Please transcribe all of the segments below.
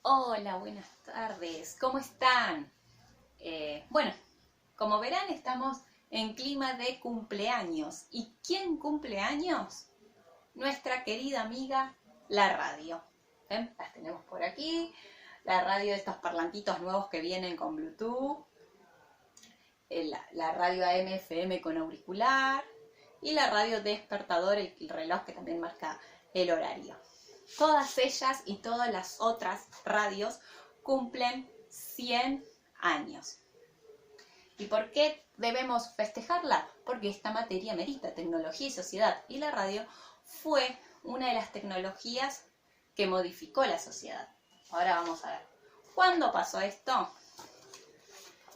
Hola, buenas tardes. ¿Cómo están? Bueno, como verán, estamos en clima de cumpleaños. ¿Y quién cumple años? Nuestra querida amiga, la radio. ¿Ven? Las tenemos por aquí. La radio de estos parlantitos nuevos que vienen con Bluetooth. La radio AM/FM con auricular. Y la radio despertador, el reloj que también marca el horario. Todas ellas y todas las otras radios cumplen 100 años. ¿Y por qué debemos festejarla? Porque esta materia merita tecnología y sociedad, y la radio fue una de las tecnologías que modificó la sociedad. Ahora vamos a ver. ¿Cuándo pasó esto?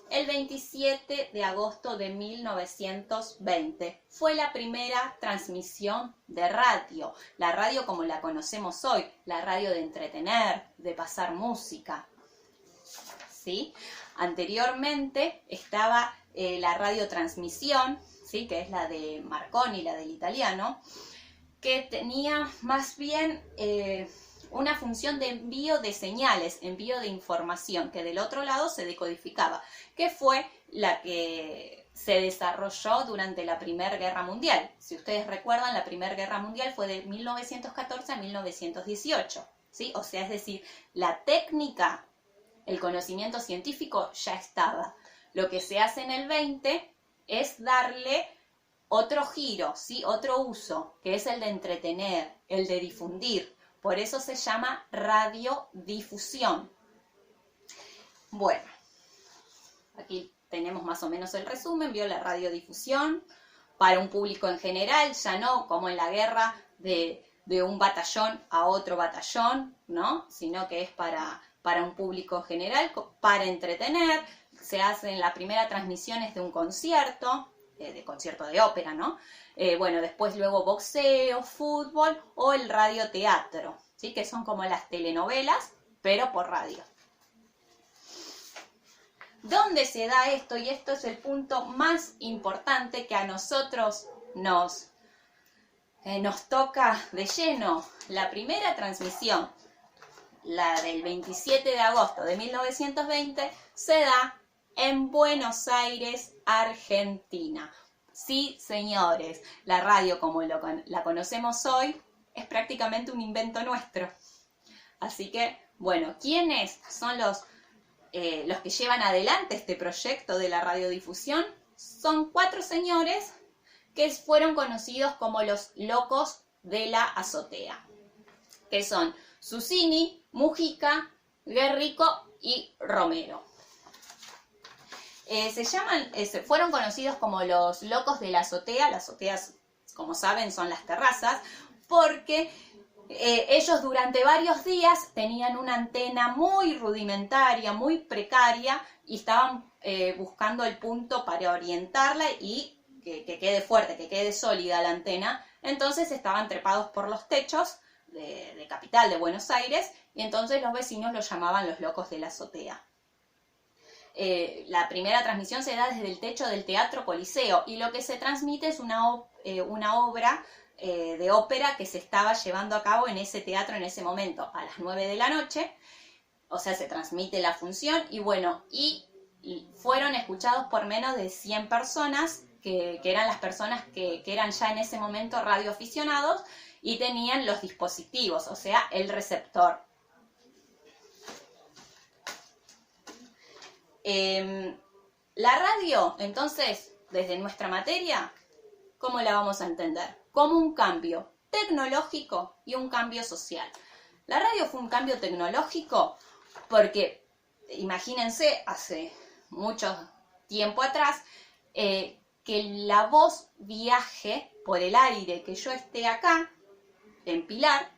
El 27 de agosto de 1920 fue la primera transmisión de radio. La radio como la conocemos hoy, la radio de entretener, de pasar música. ¿Sí? Anteriormente estaba la radiotransmisión, ¿sí? Que es la de Marconi, la del italiano, que tenía más bien una función de envío de señales, envío de información, que del otro lado se decodificaba, que fue la que se desarrolló durante la Primera Guerra Mundial. Si ustedes recuerdan, la Primera Guerra Mundial fue de 1914 a 1918, ¿sí? O sea, es decir, la técnica, el conocimiento científico ya estaba. Lo que se hace en el 20 es darle otro giro, ¿sí? Otro uso, que es el de entretener, el de difundir. Por eso se llama radiodifusión. Bueno, aquí tenemos más o menos el resumen. Vio la radiodifusión para un público en general, ya no como en la guerra de un batallón a otro batallón, ¿no? Sino que es para un público en general, para entretener. Se hacen las primeras transmisiones de un concierto, de concierto de ópera, ¿no? Bueno, después luego boxeo, fútbol o el radioteatro, ¿sí? Que son como las telenovelas, pero por radio. ¿Dónde se da esto? Y esto es el punto más importante que a nosotros nos toca de lleno. La primera transmisión, la del 27 de agosto de 1920, se da en Buenos Aires, Argentina. Sí, señores, la radio como la conocemos hoy es prácticamente un invento nuestro. Así que, bueno, ¿quiénes son los que llevan adelante este proyecto de la radiodifusión? Son 4 señores que fueron conocidos como los locos de la azotea, que son Susini, Mujica, Guerrico y Romero. Fueron conocidos como los locos de la azotea. Las azoteas, como saben, son las terrazas, porque ellos durante varios días tenían una antena muy rudimentaria, muy precaria, y estaban buscando el punto para orientarla y que quede fuerte, que quede sólida la antena. Entonces estaban trepados por los techos de Capital, de Buenos Aires, y entonces los vecinos los llamaban los locos de la azotea. La primera transmisión se da desde el techo del Teatro Coliseo, y lo que se transmite es una obra de ópera que se estaba llevando a cabo en ese teatro en ese momento, a las 9 de la noche, o sea, se transmite la función, y bueno, y fueron escuchados por menos de 100 personas, que eran las personas que eran ya en ese momento radioaficionados y tenían los dispositivos, o sea, el receptor. La radio, entonces, desde nuestra materia, ¿cómo la vamos a entender? Como un cambio tecnológico y un cambio social. La radio fue un cambio tecnológico porque, imagínense, hace mucho tiempo atrás, que la voz viaje por el aire, que yo esté acá, en Pilar,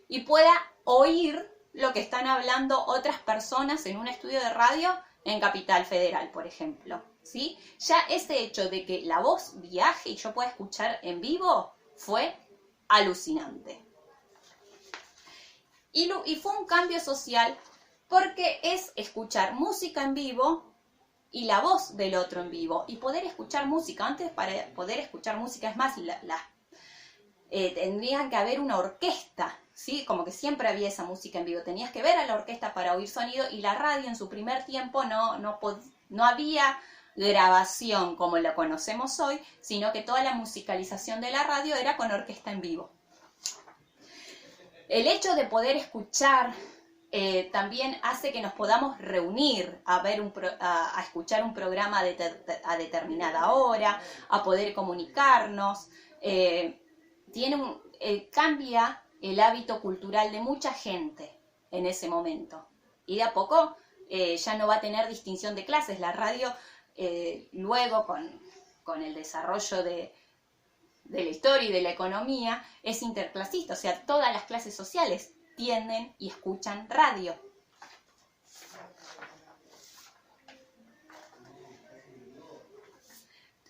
y pueda oír lo que están hablando otras personas en un estudio de radio en Capital Federal, por ejemplo, ¿sí? Ya ese hecho de que la voz viaje y yo pueda escuchar en vivo fue alucinante. Y fue un cambio social porque es escuchar música en vivo y la voz del otro en vivo y poder escuchar música. Antes, para poder escuchar música, es más, tendrían que haber una orquesta, ¿sí? Como que siempre había esa música en vivo. Tenías que ver a la orquesta para oír sonido, y la radio en su primer tiempo no había grabación como la conocemos hoy, sino que toda la musicalización de la radio era con orquesta en vivo. El hecho de poder escuchar también hace que nos podamos reunir a escuchar un programa a determinada hora, a poder comunicarnos. Cambia el hábito cultural de mucha gente en ese momento. Y de a poco ya no va a tener distinción de clases. La radio, luego con el desarrollo de la historia y de la economía, es interclasista. O sea, todas las clases sociales tienden y escuchan radio.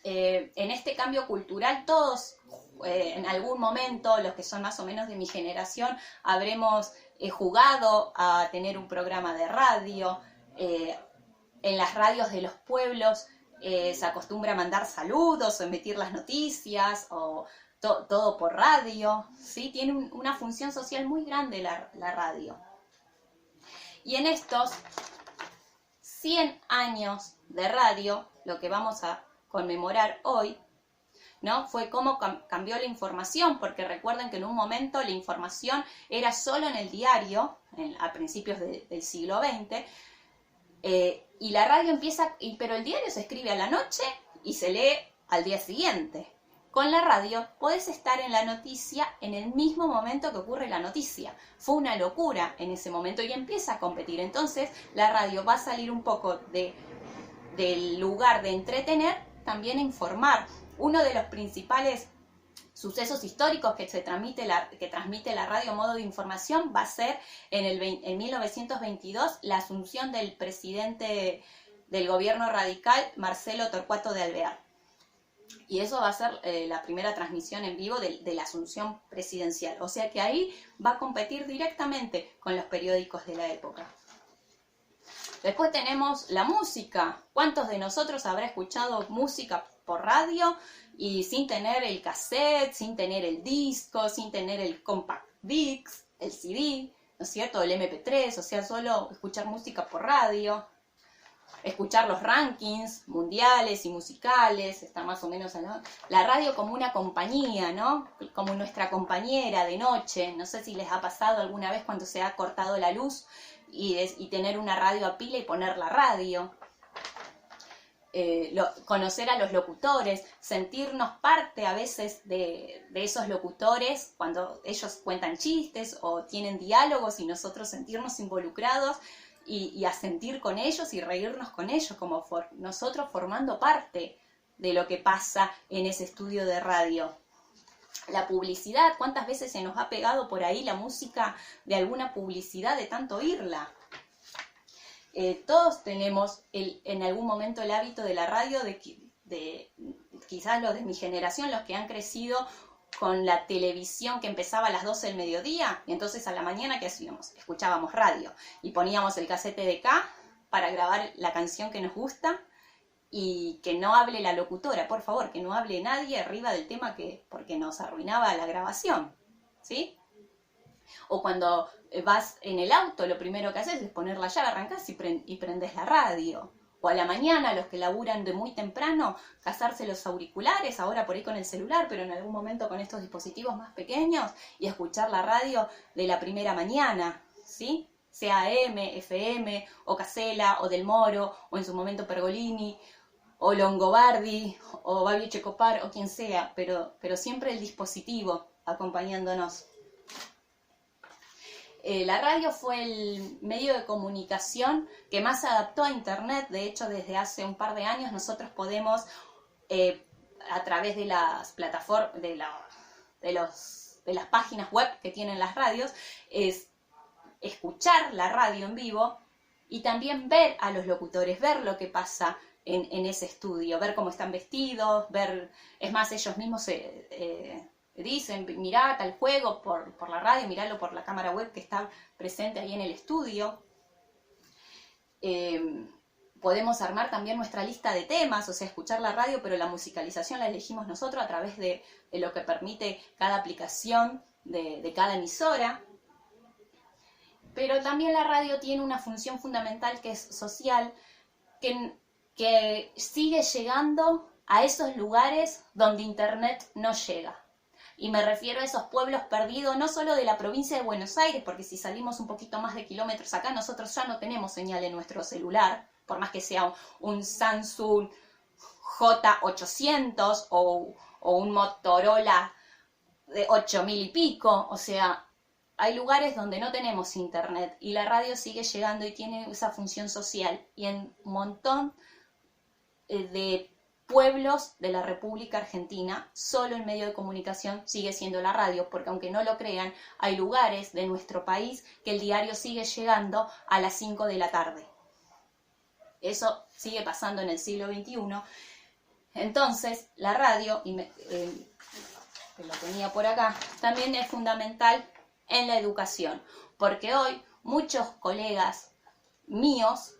En este cambio cultural todos, en algún momento, los que son más o menos de mi generación, habremos jugado a tener un programa de radio. En las radios de los pueblos se acostumbra a mandar saludos o emitir las noticias, o todo por radio, ¿sí? Tiene una función social muy grande la radio. Y en estos 100 años de radio, lo que vamos a conmemorar hoy, ¿no? Fue cómo cambió la información, porque recuerden que en un momento la información era solo en el diario, a principios del siglo XX, y la radio empieza, pero el diario se escribe a la noche y se lee al día siguiente. Con la radio podés estar en la noticia en el mismo momento que ocurre la noticia. Fue una locura en ese momento y empieza a competir. Entonces la radio va a salir un poco del lugar de entretener, también a informar. Uno de los principales sucesos históricos que transmite la radio a modo de información va a ser en 1922 la asunción del presidente del gobierno radical, Marcelo Torcuato de Alvear. Y eso va a ser la primera transmisión en vivo de la asunción presidencial. O sea que ahí va a competir directamente con los periódicos de la época. Después tenemos la música. ¿Cuántos de nosotros habrá escuchado música por radio y sin tener el cassette, sin tener el disco, sin tener el compact disc, el CD, ¿no es cierto? El MP3, o sea, solo escuchar música por radio? Escuchar los rankings mundiales y musicales, está más o menos la radio como una compañía, ¿no? Como nuestra compañera de noche. No sé si les ha pasado alguna vez cuando se ha cortado la luz y tener una radio a pila y poner la radio. Conocer a los locutores, sentirnos parte a veces de esos locutores cuando ellos cuentan chistes o tienen diálogos, y nosotros sentirnos involucrados y asentir con ellos y reírnos con ellos, como nosotros formando parte de lo que pasa en ese estudio de radio. La publicidad, ¿cuántas veces se nos ha pegado por ahí la música de alguna publicidad de tanto oírla? Todos tenemos en algún momento el hábito de la radio, quizás los de mi generación, los que han crecido con la televisión que empezaba a las 12 del mediodía, y entonces a la mañana, ¿qué hacíamos? Escuchábamos radio y poníamos el casete de K para grabar la canción que nos gusta, y que no hable la locutora, por favor, que no hable nadie arriba del tema, porque nos arruinaba la grabación, ¿sí? O cuando vas en el auto, lo primero que haces es poner la llave, arrancás y prendés la radio. O a la mañana, los que laburan de muy temprano, cazarse los auriculares, ahora por ahí con el celular, pero en algún momento con estos dispositivos más pequeños, y escuchar la radio de la primera mañana, ¿sí? Sea AM, FM, o Casella, o Del Moro, o en su momento Pergolini, o Longobardi, o Babio Checopar, o quien sea, pero siempre el dispositivo acompañándonos. La radio fue el medio de comunicación que más se adaptó a Internet. De hecho, desde hace un par de años nosotros podemos, a través de las plataformas, de las páginas web que tienen las radios, escuchar la radio en vivo y también ver a los locutores, ver lo que pasa en ese estudio, ver cómo están vestidos, es más, ellos mismos dicen, mirá tal juego por la radio, miralo por la cámara web que está presente ahí en el estudio. podemos armar también nuestra lista de temas, o sea, escuchar la radio, pero la musicalización la elegimos nosotros a través de lo que permite cada aplicación de cada emisora. Pero también la radio tiene una función fundamental que es social, que sigue llegando a esos lugares donde Internet no llega. Y me refiero a esos pueblos perdidos, no solo de la provincia de Buenos Aires, porque si salimos un poquito más de kilómetros acá, nosotros ya no tenemos señal en nuestro celular, por más que sea un Samsung J800 o un Motorola de 8000 y pico. O sea, hay lugares donde no tenemos internet y la radio sigue llegando y tiene esa función social. Y en un montón de pueblos de la República Argentina, solo el medio de comunicación sigue siendo la radio, porque aunque no lo crean, hay lugares de nuestro país que el diario sigue llegando a las 5 de la tarde. Eso sigue pasando en el siglo XXI. Entonces, la radio, que lo tenía por acá, también es fundamental en la educación, porque hoy muchos colegas míos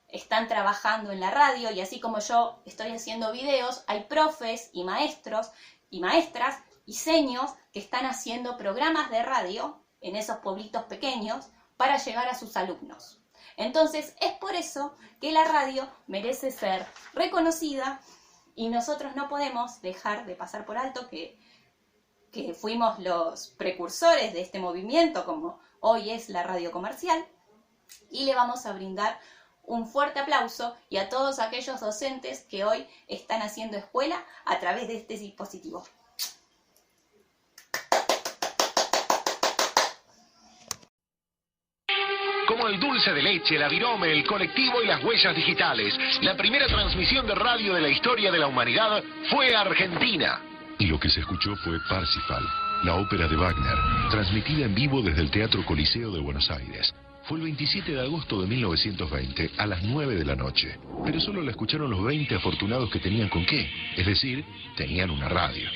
están trabajando en la radio y así como yo estoy haciendo videos, hay profes y maestros y maestras y seños que están haciendo programas de radio en esos pueblitos pequeños para llegar a sus alumnos. Entonces es por eso que la radio merece ser reconocida y nosotros no podemos dejar de pasar por alto que fuimos los precursores de este movimiento, como hoy es la radio comercial, y le vamos a brindar un fuerte aplauso y a todos aquellos docentes que hoy están haciendo escuela a través de este dispositivo. Como el dulce de leche, la virome, el colectivo y las huellas digitales, la primera transmisión de radio de la historia de la humanidad fue Argentina. Y lo que se escuchó fue Parsifal, la ópera de Wagner, transmitida en vivo desde el Teatro Coliseo de Buenos Aires. Fue el 27 de agosto de 1920, a las 9 de la noche. Pero solo la escucharon los 20 afortunados que tenían con qué, es decir, tenían una radio.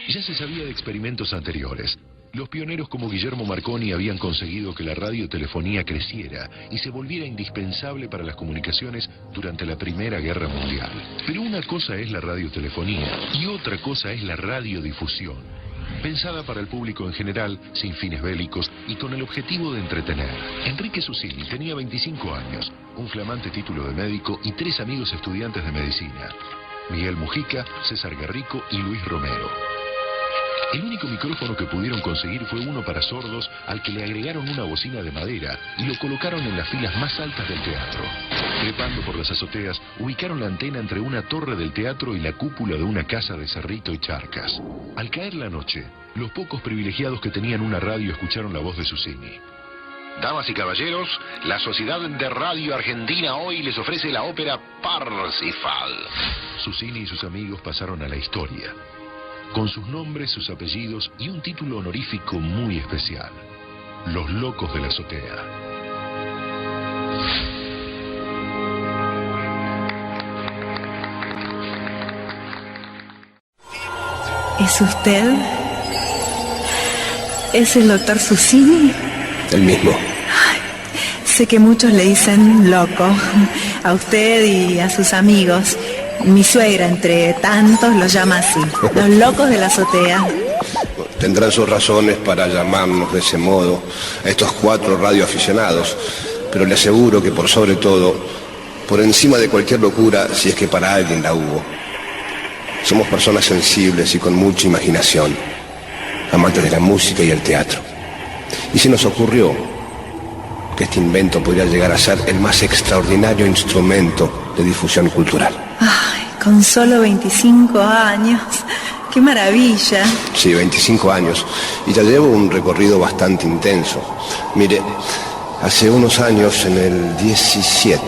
Ya se sabía de experimentos anteriores. Los pioneros como Guillermo Marconi habían conseguido que la radiotelefonía creciera y se volviera indispensable para las comunicaciones durante la Primera Guerra Mundial. Pero una cosa es la radiotelefonía y otra cosa es la radiodifusión. Pensada para el público en general, sin fines bélicos y con el objetivo de entretener. Enrique Susini tenía 25 años, un flamante título de médico y 3 amigos estudiantes de medicina: Miguel Mujica, César Garrico y Luis Romero. El único micrófono que pudieron conseguir fue uno para sordos, al que le agregaron una bocina de madera y lo colocaron en las filas más altas del teatro. Trepando por las azoteas, ubicaron la antena entre una torre del teatro y la cúpula de una casa de Cerrito y Charcas. Al caer la noche, los pocos privilegiados que tenían una radio escucharon la voz de Susini. Damas y caballeros, la Sociedad de Radio Argentina hoy les ofrece la ópera Parsifal. Susini y sus amigos pasaron a la historia, con sus nombres, sus apellidos y un título honorífico muy especial: Los Locos de la Azotea. ¿Es usted? ¿Es el doctor Susini? El mismo. Ay, sé que muchos le dicen loco, a usted y a sus amigos. Mi suegra, entre tantos, los llama así, los locos de la azotea. Tendrán sus razones para llamarnos de ese modo a estos 4 radioaficionados, pero le aseguro que por sobre todo, por encima de cualquier locura, si es que para alguien la hubo, somos personas sensibles y con mucha imaginación, amantes de la música y el teatro. Y se nos ocurrió que este invento podría llegar a ser el más extraordinario instrumento de difusión cultural. Ay, con solo 25 años. ¡Qué maravilla! Sí, 25 años. Y ya llevo un recorrido bastante intenso. Mire, hace unos años, en el 17,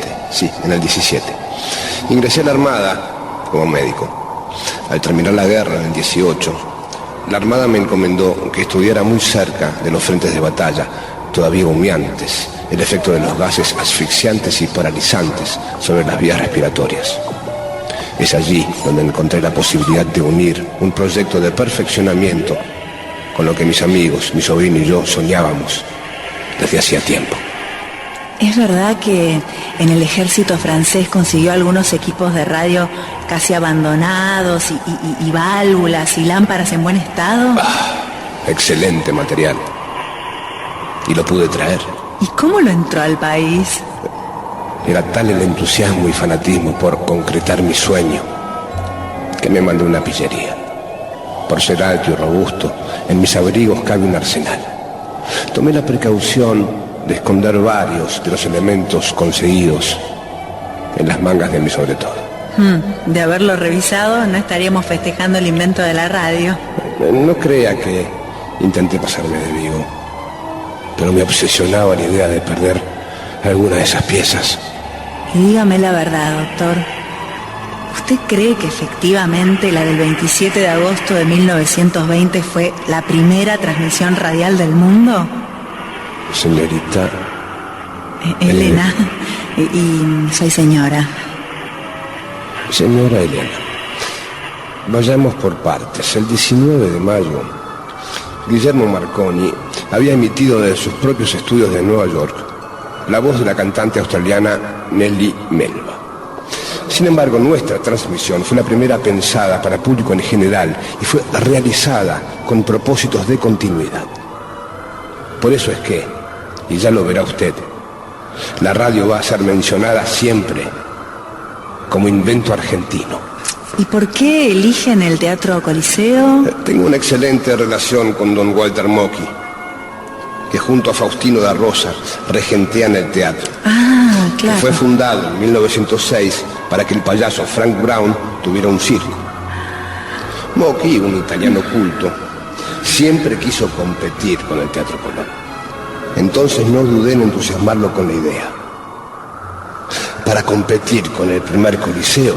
ingresé a la Armada como médico. Al terminar la guerra en el 18, la Armada me encomendó que estudiara muy cerca de los frentes de batalla, todavía humeantes, el efecto de los gases asfixiantes y paralizantes sobre las vías respiratorias. Es allí donde encontré la posibilidad de unir un proyecto de perfeccionamiento con lo que mis amigos, mi sobrino y yo soñábamos desde hacía tiempo. ¿Es verdad que en el ejército francés consiguió algunos equipos de radio casi abandonados y válvulas y lámparas en buen estado? Excelente material. Y lo pude traer. ¿Y cómo lo entró al país? Era tal el entusiasmo y fanatismo por concretar mi sueño que me mandé una pillería. Por ser alto y robusto, en mis abrigos cabe un arsenal. Tomé la precaución de esconder varios de los elementos conseguidos en las mangas de mi sobretodo. De haberlo revisado, no estaríamos festejando el invento de la radio. No crea que intenté pasarme de vivo, pero me obsesionaba la idea de perder alguna de esas piezas. Y dígame la verdad, doctor. ¿Usted cree que efectivamente la del 27 de agosto de 1920 fue la primera transmisión radial del mundo? Señorita... Elena. Y soy señora. Señora Elena, vayamos por partes. El 19 de mayo, Guillermo Marconi había emitido desde sus propios estudios de Nueva York la voz de la cantante australiana Nellie Melba. Sin embargo, nuestra transmisión fue la primera pensada para público en general y fue realizada con propósitos de continuidad. Por eso es que, y ya lo verá usted, la radio va a ser mencionada siempre como invento argentino. ¿Y por qué eligen el Teatro Coliseo? Tengo una excelente relación con don Walter Mocky, que junto a Faustino da Rosa regentean el teatro. Ah, claro. Fue fundado en 1906 para que el payaso Frank Brown tuviera un circo. Mocky, un italiano culto, siempre quiso competir con el Teatro Colón. Entonces no dudé en entusiasmarlo con la idea. Para competir con el primer Coliseo,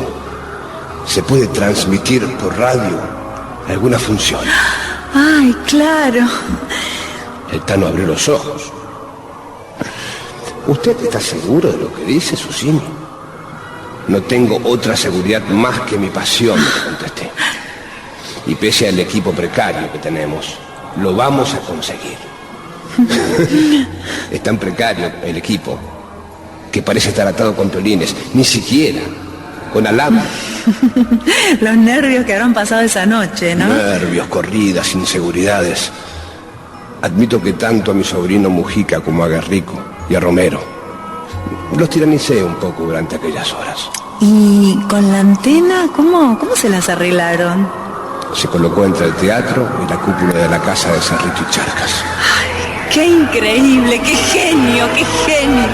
se puede transmitir por radio alguna función. ¡Ay, claro! El Tano abrió los ojos. ¿Usted está seguro de lo que dice, Susini? No tengo otra seguridad más que mi pasión, le contesté. Y pese al equipo precario que tenemos, lo vamos a conseguir. Es tan precario el equipo que parece estar atado con piolines, ni siquiera con alambre. Los nervios que habrán pasado esa noche, ¿no? Nervios, corridas, inseguridades. Admito que tanto a mi sobrino Mujica como a Guerrico y a Romero los tiranicé un poco durante aquellas horas. ¿Y con la antena cómo se las arreglaron? Se colocó entre el teatro y la cúpula de la casa de Cerrito y Charcas. ¡Ay, qué increíble! ¡Qué genio! ¡Qué genio!